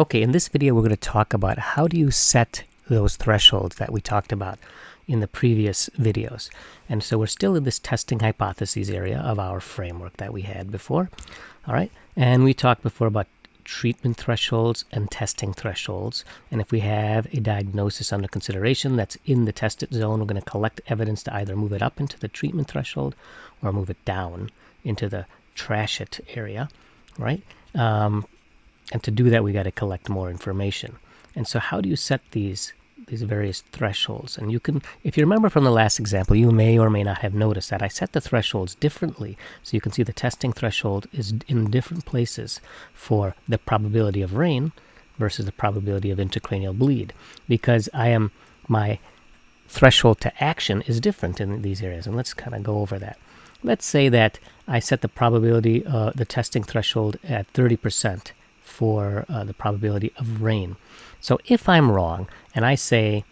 Okay, in this video we're going to talk about how do you set those thresholds that we talked about in the previous videos. And so we're still in this testing hypotheses area of our framework that we had before. All right, and we talked before about treatment thresholds and testing thresholds. And if we have a diagnosis under consideration that's in the tested zone, we're going to collect evidence to either move it up into the treatment threshold or move it down into the trash it area, right? And to do that, we got to collect more information. And so how do you set these various thresholds? And you can, if you remember from the last example, you may or may not have noticed that I set the thresholds differently. So you can see the testing threshold is in different places for the probability of rain versus the probability of intracranial bleed, because my threshold to action is different in these areas. And let's kind of go over that. Let's say that I set the probability, the testing threshold at 30% for the probability of rain. So if I'm wrong and I say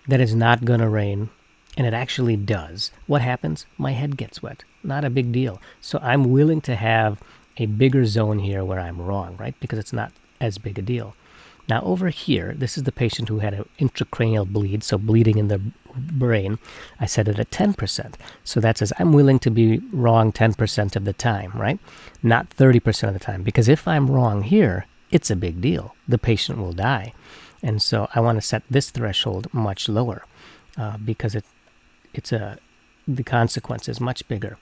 that it's not going to rain and it actually does, what happens? My head gets wet. Not a big deal. So I'm willing to have a bigger zone here where I'm wrong, right? Because it's not as big a deal. Now over here, this is the patient who had an intracranial bleed, so bleeding in the brain. I set it at 10%. So that says I'm willing to be wrong 10% of the time, right? Not 30% of the time. Because if I'm wrong here, it's a big deal. The patient will die. And so I want to set this threshold much lower because the consequence is much bigger.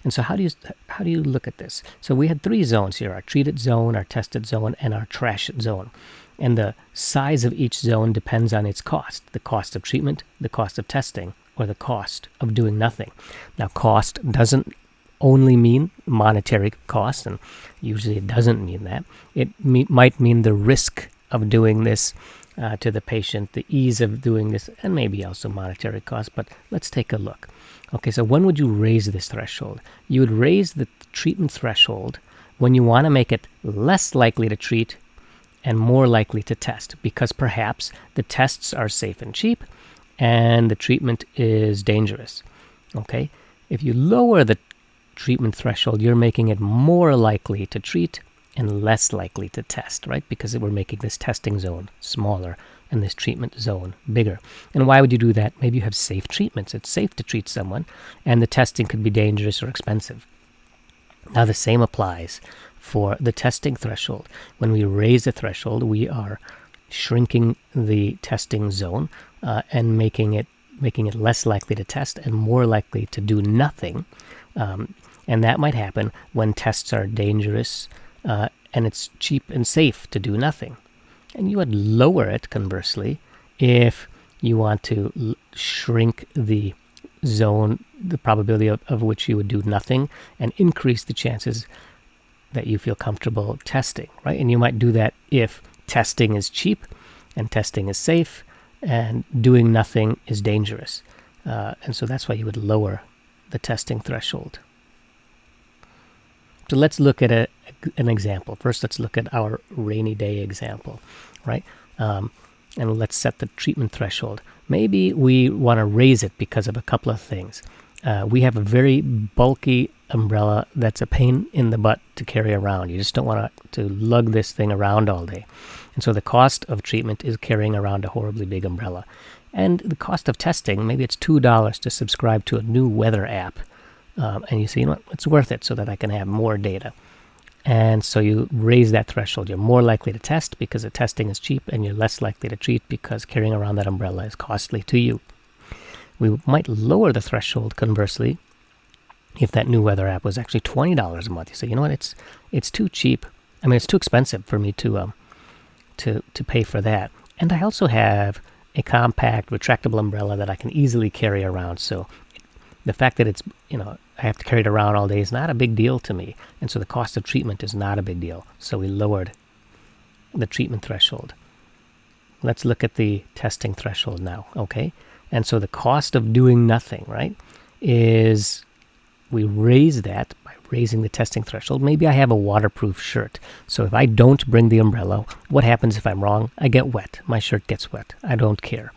And so how do you look at this? So we had three zones here: our treated zone, our tested zone, and our trash zone. And the size of each zone depends on its cost: the cost of treatment, the cost of testing, or the cost of doing nothing. Now, cost doesn't only mean monetary cost, and usually it doesn't mean that. It might mean the risk of doing this to the patient, the ease of doing this, and maybe also monetary cost. But let's take a look. Okay, so when would you raise this threshold? You would raise the treatment threshold when you want to make it less likely to treat and more likely to test, because perhaps the tests are safe and cheap and the treatment is dangerous. Okay, if you lower the treatment threshold, you're making it more likely to treat and less likely to test, right? Because we're making this testing zone smaller and this treatment zone bigger. And why would you do that? Maybe you have safe treatments. It's safe to treat someone, and the testing could be dangerous or expensive. Now the same applies for the testing threshold. When we raise the threshold, we are shrinking the testing zone and making it less likely to test and more likely to do nothing. And that might happen when tests are dangerous and it's cheap and safe to do nothing. And you would lower it, conversely, if you want to shrink the zone, the probability of which you would do nothing, and increase the chances that you feel comfortable testing, right? And you might do that if testing is cheap and testing is safe and doing nothing is dangerous. And so that's why you would lower the testing threshold. So let's look at an example. First, let's look at our rainy day example, right? And let's set the treatment threshold. Maybe we want to raise it because of a couple of things. We have a very bulky umbrella that's a pain in the butt to carry around. You just don't want to lug this thing around all day. And so the cost of treatment is carrying around a horribly big umbrella. And the cost of testing, maybe it's $2 to subscribe to a new weather app. And you say, you know what, it's worth it so that I can have more data. And so you raise that threshold. You're more likely to test because the testing is cheap, and you're less likely to treat because carrying around that umbrella is costly to you. We might lower the threshold, conversely, if that new weather app was actually $20 a month. You say, you know what, it's too cheap. I mean, it's too expensive for me to pay for that. And I also have a compact, retractable umbrella that I can easily carry around. So the fact that it's, I have to carry it around all day is not a big deal to me. And so the cost of treatment is not a big deal. So we lowered the treatment threshold. Let's look at the testing threshold now, okay? And so the cost of doing nothing, right, is we raise that by raising the testing threshold. Maybe I have a waterproof shirt. So if I don't bring the umbrella, what happens if I'm wrong? I get wet. My shirt gets wet. I don't care.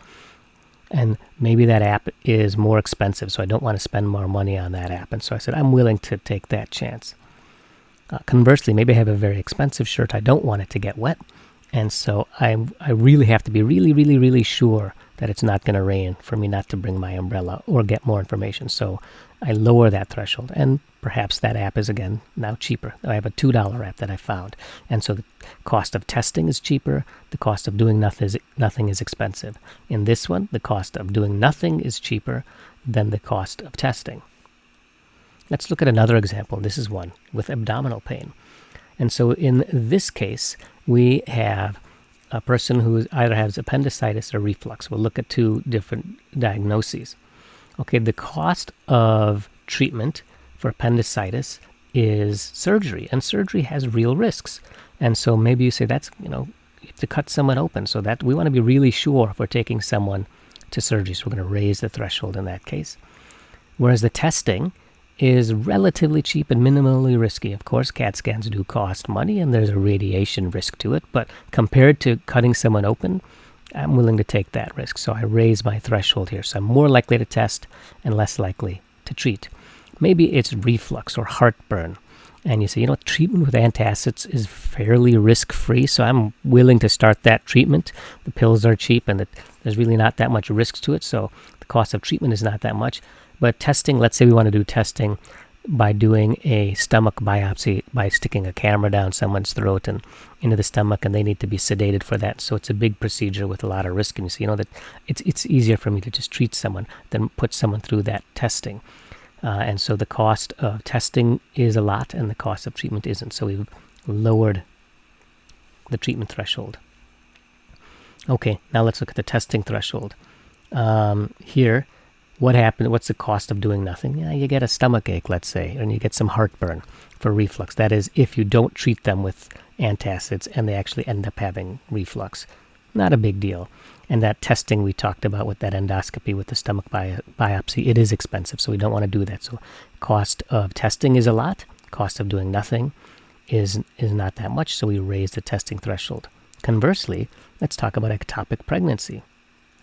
And maybe that app is more expensive, so I don't want to spend more money on that app. And so I said, I'm willing to take that chance. Conversely, maybe I have a very expensive shirt. I don't want it to get wet. And so I really have to be really sure that it's not going to rain for me not to bring my umbrella or get more information. So I lower that threshold, and perhaps that app is again now cheaper. I have a $2 app that I found, and so the cost of testing is cheaper. The cost of doing nothing is expensive. In this one, the cost of doing nothing is cheaper than the cost of testing. Let's look at another example. This is one with abdominal pain. And so in this case, we have a person who either has appendicitis or reflux. We'll look at two different diagnoses. Okay, the cost of treatment for appendicitis is surgery, and surgery has real risks. And so maybe you say you have to cut someone open, so that we want to be really sure if we're taking someone to surgery. So we're going to raise the threshold in that case. Whereas the testing is relatively cheap and minimally risky. Of course, CAT scans do cost money, and there's a radiation risk to it, but compared to cutting someone open, I'm willing to take that risk. So I raise my threshold here. So I'm more likely to test and less likely to treat. Maybe it's reflux or heartburn, and you say, treatment with antacids is fairly risk-free, so I'm willing to start that treatment. The pills are cheap, and there's really not that much risk to it, so the cost of treatment is not that much. But testing, let's say we want to do testing by doing a stomach biopsy, by sticking a camera down someone's throat and into the stomach, and they need to be sedated for that. So it's a big procedure with a lot of risk. And you see, that it's easier for me to just treat someone than put someone through that testing. And so the cost of testing is a lot, and the cost of treatment isn't. So we've lowered the treatment threshold. Okay, now let's look at the testing threshold. Here, what happened? What's the cost of doing nothing? Yeah, you get a stomach ache, let's say, and you get some heartburn for reflux. That is, if you don't treat them with antacids and they actually end up having reflux. Not a big deal. And that testing we talked about with that endoscopy with the stomach biopsy, it is expensive, so we don't want to do that. So cost of testing is a lot. Cost of doing nothing is not that much, so we raise the testing threshold. Conversely, let's talk about ectopic pregnancy.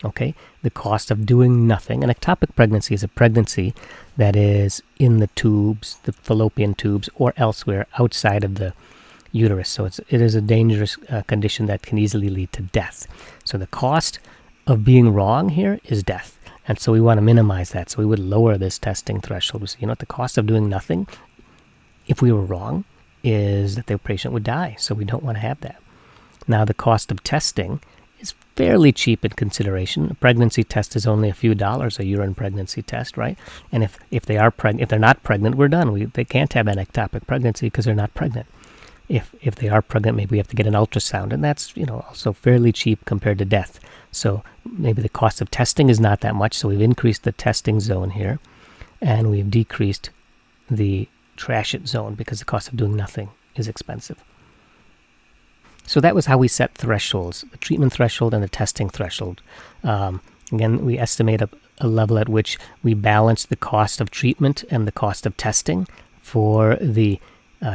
Okay, the cost of doing nothing. An ectopic pregnancy is a pregnancy that is in the tubes, the fallopian tubes, or elsewhere outside of the uterus. So it is a dangerous condition that can easily lead to death. So the cost of being wrong here is death. And so we want to minimize that. So we would lower this testing threshold. We say, the cost of doing nothing, if we were wrong, is that the patient would die. So we don't want to have that. Now the cost of testing is fairly cheap in consideration. A pregnancy test is only a few dollars, a urine pregnancy test, right? And if they are if they're not pregnant, we're done. They can't have an ectopic pregnancy because they're not pregnant. If they are pregnant, maybe we have to get an ultrasound, and that's also fairly cheap compared to death. So maybe the cost of testing is not that much. So we've increased the testing zone here, and we've decreased the trash it zone because the cost of doing nothing is expensive. So that was how we set thresholds, the treatment threshold and the testing threshold. Again, we estimate a level at which we balance the cost of treatment and the cost of testing for the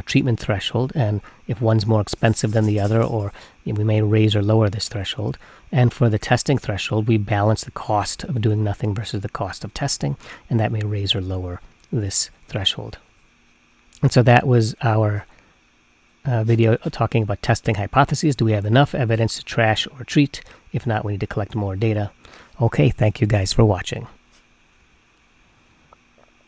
treatment threshold. And if one's more expensive than the other, or we may raise or lower this threshold. And for the testing threshold, we balance the cost of doing nothing versus the cost of testing, and that may raise or lower this threshold. And so that was our video talking about testing hypotheses. Do we have enough evidence to trash or treat? If not, we need to collect more data. Okay, thank you guys for watching.